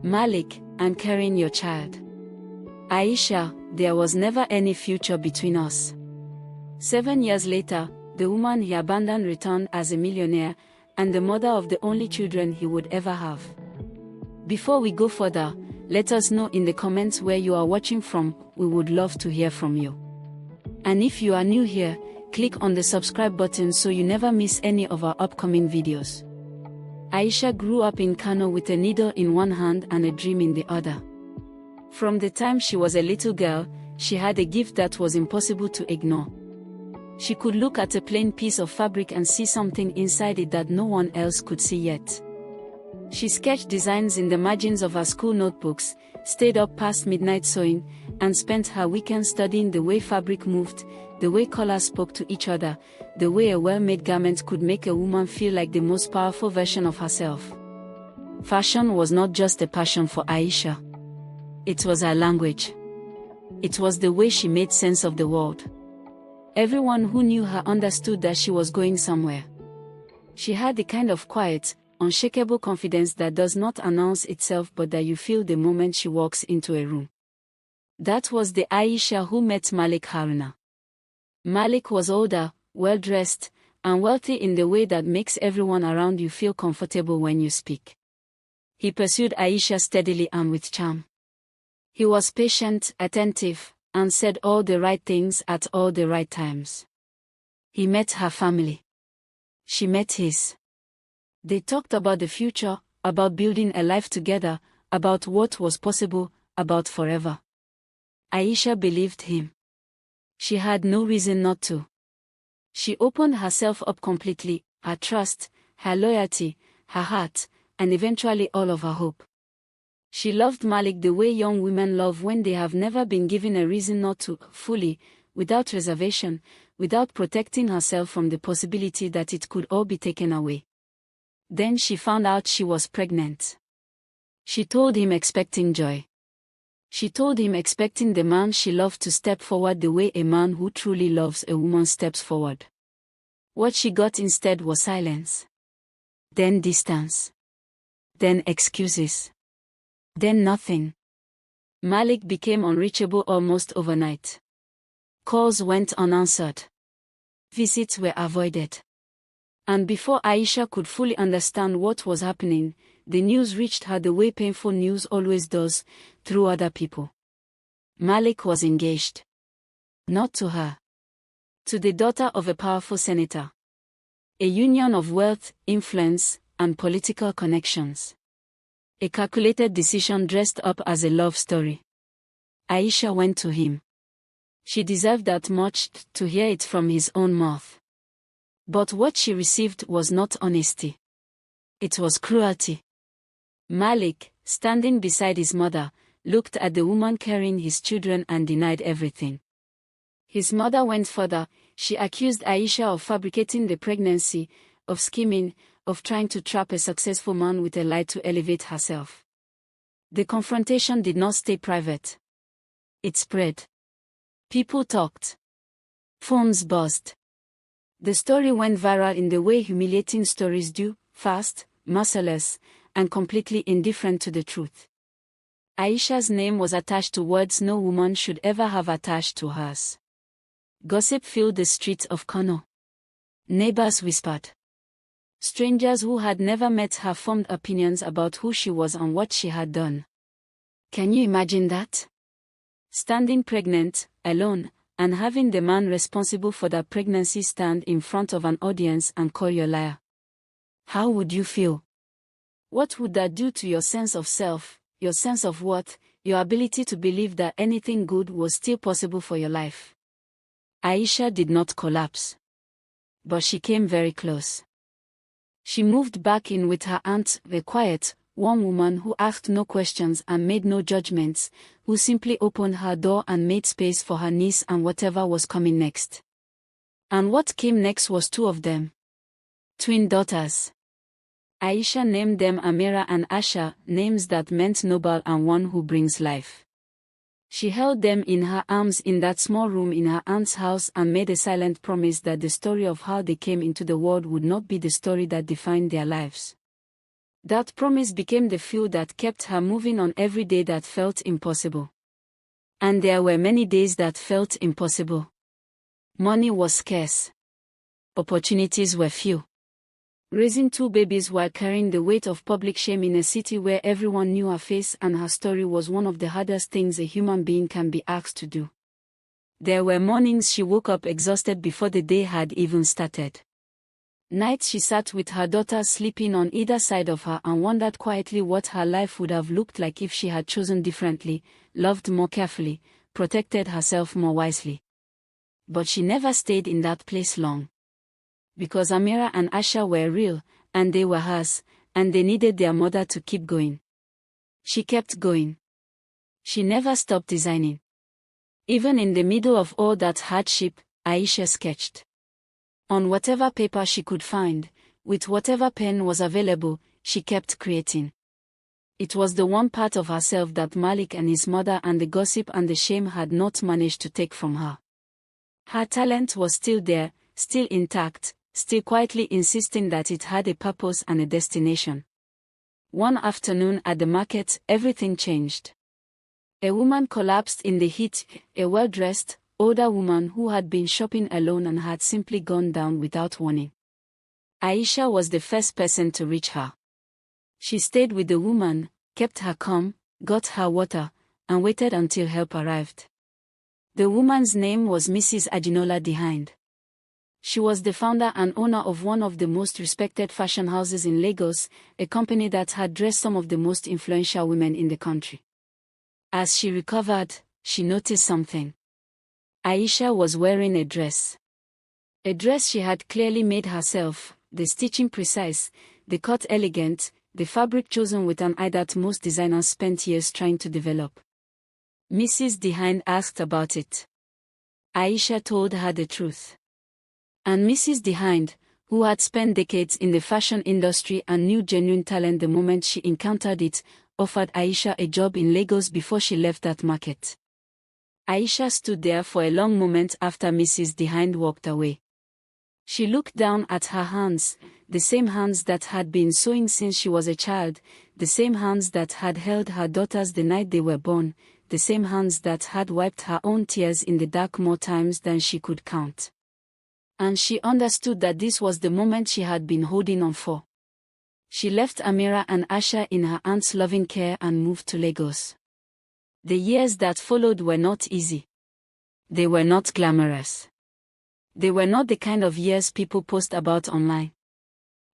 Malik, I'm carrying your child. Aisha, there was never any future between us. 7 years later, the woman he abandoned returned as a millionaire, and the mother of the only children he would ever have. Before we go further, let us know in the comments where you are watching from. We would love to hear from you. And if you are new here, click on the subscribe button so you never miss any of our upcoming videos. Aisha grew up in Kano with a needle in one hand and a dream in the other. From the time she was a little girl, she had a gift that was impossible to ignore. She could look at a plain piece of fabric and see something inside it that no one else could see yet. She sketched designs in the margins of her school notebooks, stayed up past midnight sewing, and spent her weekends studying the way fabric moved, the way colors spoke to each other, the way a well-made garment could make a woman feel like the most powerful version of herself. Fashion was not just a passion for Aisha. It was her language. It was the way she made sense of the world. Everyone who knew her understood that she was going somewhere. She had the kind of quiet, unshakable confidence that does not announce itself but that you feel the moment she walks into a room. That was the Aisha who met Malik Haruna. Malik was older, well-dressed, and wealthy in the way that makes everyone around you feel comfortable when you speak. He pursued Aisha steadily and with charm. He was patient, attentive, and said all the right things at all the right times. He met her family. She met his. They talked about the future, about building a life together, about what was possible, about forever. Aisha believed him. She had no reason not to. She opened herself up completely, her trust, her loyalty, her heart, and eventually all of her hope. She loved Malik the way young women love when they have never been given a reason not to, fully, without reservation, without protecting herself from the possibility that it could all be taken away. Then she found out she was pregnant. She told him expecting joy. She told him expecting the man she loved to step forward the way a man who truly loves a woman steps forward. What she got instead was silence. Then distance. Then excuses. Then nothing. Malik became unreachable almost overnight. Calls went unanswered. Visits were avoided. And before Aisha could fully understand what was happening, the news reached her the way painful news always does, through other people. Malik was engaged. Not to her. To the daughter of a powerful senator. A union of wealth, influence, and political connections. A calculated decision dressed up as a love story. Aisha went to him. She deserved that much, to hear it from his own mouth. But what she received was not honesty. It was cruelty. Malik, standing beside his mother, looked at the woman carrying his children and denied everything. His mother went further. She accused Aisha of fabricating the pregnancy, of scheming, of trying to trap a successful man with a lie to elevate herself. The confrontation did not stay private. It spread. People talked. Phones buzzed. The story went viral in the way humiliating stories do, fast, merciless, and completely indifferent to the truth. Aisha's name was attached to words no woman should ever have attached to hers. Gossip filled the streets of Kano. Neighbors whispered. Strangers who had never met her formed opinions about who she was and what she had done. Can you imagine that? Standing pregnant, alone, and having the man responsible for that pregnancy stand in front of an audience and call you a liar. How would you feel? What would that do to your sense of self, your sense of worth, your ability to believe that anything good was still possible for your life? Aisha did not collapse. But she came very close. She moved back in with her aunt, the quiet, warm woman who asked no questions and made no judgments, who simply opened her door and made space for her niece and whatever was coming next. And what came next was two of them. Twin daughters. Aisha named them Amira and Aisha, names that meant noble and one who brings life. She held them in her arms in that small room in her aunt's house and made a silent promise that the story of how they came into the world would not be the story that defined their lives. That promise became the fuel that kept her moving on every day that felt impossible. And there were many days that felt impossible. Money was scarce. Opportunities were few. Raising 2 babies while carrying the weight of public shame in a city where everyone knew her face and her story was one of the hardest things a human being can be asked to do. There were mornings she woke up exhausted before the day had even started. Nights she sat with her daughters sleeping on either side of her and wondered quietly what her life would have looked like if she had chosen differently, loved more carefully, protected herself more wisely. But she never stayed in that place long. Because Amira and Aisha were real, and they were hers, and they needed their mother to keep going. She kept going. She never stopped designing. Even in the middle of all that hardship, Aisha sketched. On whatever paper she could find, with whatever pen was available, she kept creating. It was the one part of herself that Malik and his mother and the gossip and the shame had not managed to take from her. Her talent was still there, still intact, still quietly insisting that it had a purpose and a destination. One afternoon at the market, everything changed. A woman collapsed in the heat, a well-dressed, older woman who had been shopping alone and had simply gone down without warning. Aisha was the first person to reach her. She stayed with the woman, kept her calm, got her water, and waited until help arrived. The woman's name was Mrs. Ajinola Behind. She was the founder and owner of one of the most respected fashion houses in Lagos, a company that had dressed some of the most influential women in the country. As she recovered, she noticed something. Aisha was wearing a dress. A dress she had clearly made herself, the stitching precise, the cut elegant, the fabric chosen with an eye that most designers spent years trying to develop. Mrs. Behind asked about it. Aisha told her the truth. And Mrs. Behind, who had spent decades in the fashion industry and knew genuine talent the moment she encountered it, offered Aisha a job in Lagos before she left that market. Aisha stood there for a long moment after Mrs. Behind walked away. She looked down at her hands, the same hands that had been sewing since she was a child, the same hands that had held her daughters the night they were born, the same hands that had wiped her own tears in the dark more times than she could count. And she understood that this was the moment she had been holding on for. She left Amira and Aisha in her aunt's loving care and moved to Lagos. The years that followed were not easy. They were not glamorous. They were not the kind of years people post about online.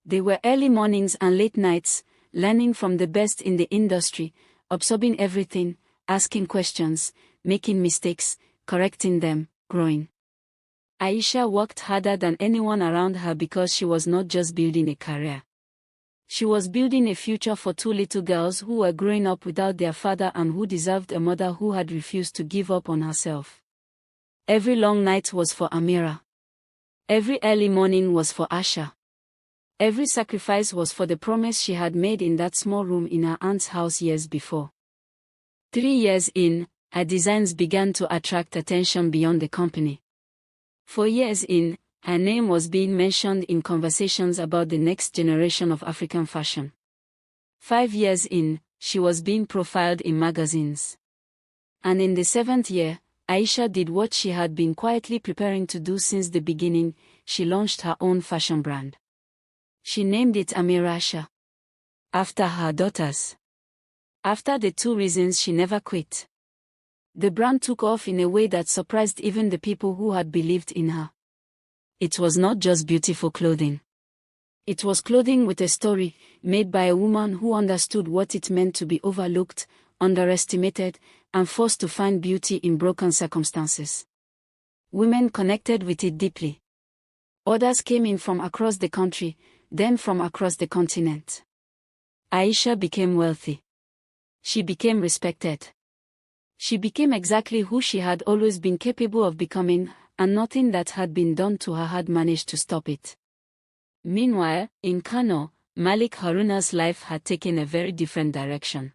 They were early mornings and late nights, learning from the best in the industry, absorbing everything, asking questions, making mistakes, correcting them, growing. Aisha worked harder than anyone around her because she was not just building a career. She was building a future for 2 little girls who were growing up without their father and who deserved a mother who had refused to give up on herself. Every long night was for Amira. Every early morning was for Aisha. Every sacrifice was for the promise she had made in that small room in her aunt's house years before. 3 years in, her designs began to attract attention beyond the company. 4 years in, her name was being mentioned in conversations about the next generation of African fashion. 5 years in, she was being profiled in magazines. And in the 7th year, Aisha did what she had been quietly preparing to do since the beginning. She launched her own fashion brand. She named it Aisha, after her daughters. After the 2 reasons she never quit. The brand took off in a way that surprised even the people who had believed in her. It was not just beautiful clothing. It was clothing with a story, made by a woman who understood what it meant to be overlooked, underestimated, and forced to find beauty in broken circumstances. Women connected with it deeply. Others came in from across the country, then from across the continent. Aisha became wealthy. She became respected. She became exactly who she had always been capable of becoming, and nothing that had been done to her had managed to stop it. Meanwhile, in Kano, Malik Haruna's life had taken a very different direction.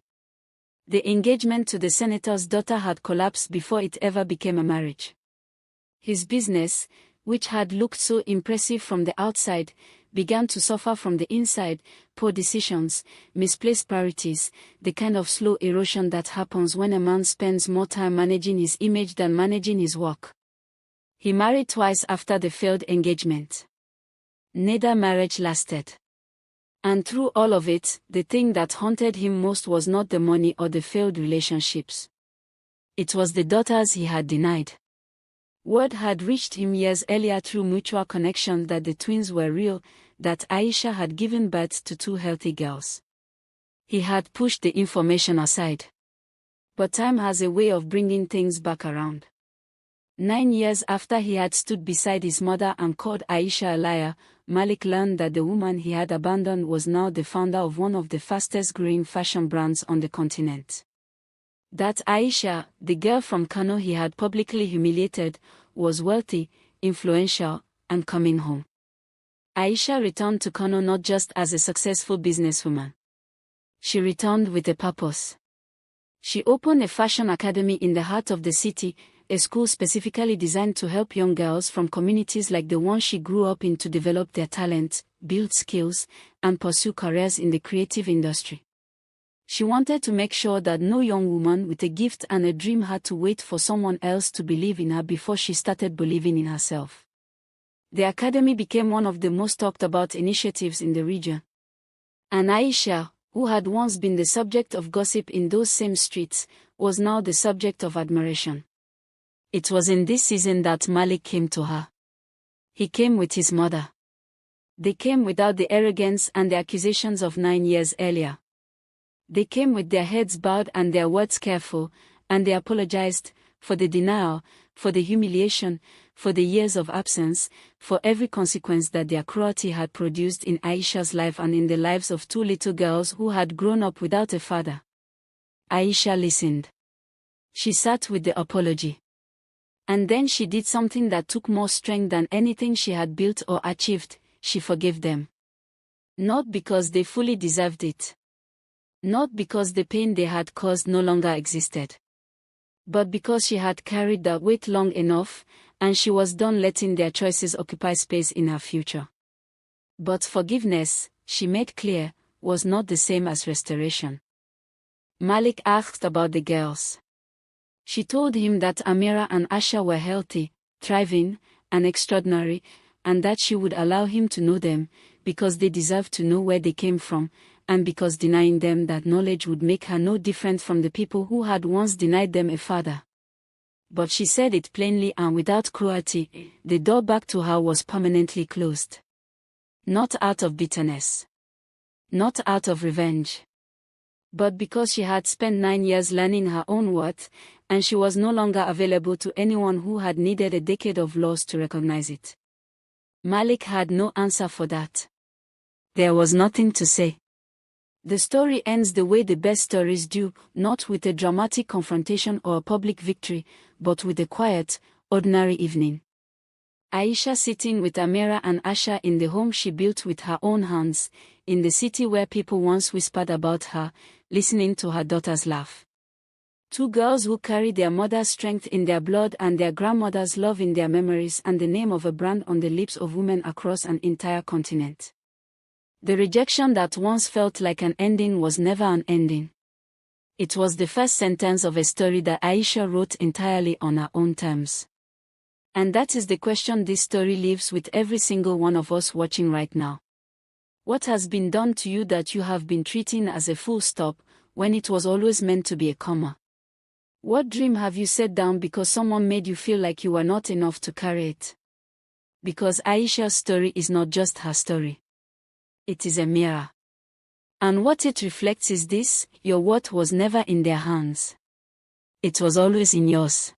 The engagement to the senator's daughter had collapsed before it ever became a marriage. His business, which had looked so impressive from the outside, began to suffer from the inside, poor decisions, misplaced priorities, the kind of slow erosion that happens when a man spends more time managing his image than managing his work. He married twice after the failed engagement. Neither marriage lasted. And through all of it, the thing that haunted him most was not the money or the failed relationships. It was the daughters he had denied. Word had reached him years earlier through mutual connection that the twins were real, that Aisha had given birth to 2 healthy girls. He had pushed the information aside. But time has a way of bringing things back around. 9 years after he had stood beside his mother and called Aisha a liar, Malik learned that the woman he had abandoned was now the founder of one of the fastest-growing fashion brands on the continent. That Aisha, the girl from Kano he had publicly humiliated, was wealthy, influential, and coming home. Aisha returned to Kano not just as a successful businesswoman. She returned with a purpose. She opened a fashion academy in the heart of the city, a school specifically designed to help young girls from communities like the one she grew up in to develop their talents, build skills, and pursue careers in the creative industry. She wanted to make sure that no young woman with a gift and a dream had to wait for someone else to believe in her before she started believing in herself. The academy became one of the most talked about initiatives in the region. And Aisha, who had once been the subject of gossip in those same streets, was now the subject of admiration. It was in this season that Malik came to her. He came with his mother. They came without the arrogance and the accusations of 9 years earlier. They came with their heads bowed and their words careful, and they apologized for the denial, for the humiliation, for the years of absence, for every consequence that their cruelty had produced in Aisha's life and in the lives of 2 little girls who had grown up without a father. Aisha listened. She sat with the apology. And then she did something that took more strength than anything she had built or achieved. She forgave them. Not because they fully deserved it. Not because the pain they had caused no longer existed. But because she had carried that weight long enough, and she was done letting their choices occupy space in her future. But forgiveness, she made clear, was not the same as restoration. Malik asked about the girls. She told him that Amira and Aisha were healthy, thriving, and extraordinary, and that she would allow him to know them, because they deserved to know where they came from, and because denying them that knowledge would make her no different from the people who had once denied them a father. But she said it plainly and without cruelty, the door back to her was permanently closed. Not out of bitterness. Not out of revenge. But because she had spent 9 years learning her own worth, and she was no longer available to anyone who had needed a decade of loss to recognize it. Malik had no answer for that. There was nothing to say. The story ends the way the best stories do, not with a dramatic confrontation or a public victory, but with a quiet, ordinary evening. Aisha sitting with Amira and Aisha in the home she built with her own hands, in the city where people once whispered about her, listening to her daughters laugh. 2 girls who carry their mother's strength in their blood and their grandmother's love in their memories and the name of a brand on the lips of women across an entire continent. The rejection that once felt like an ending was never an ending. It was the first sentence of a story that Aisha wrote entirely on her own terms. And that is the question this story leaves with every single one of us watching right now. What has been done to you that you have been treating as a full stop, when it was always meant to be a comma? What dream have you set down because someone made you feel like you were not enough to carry it? Because Aisha's story is not just her story. It is a mirror. And what it reflects is this: your worth was never in their hands. It was always in yours.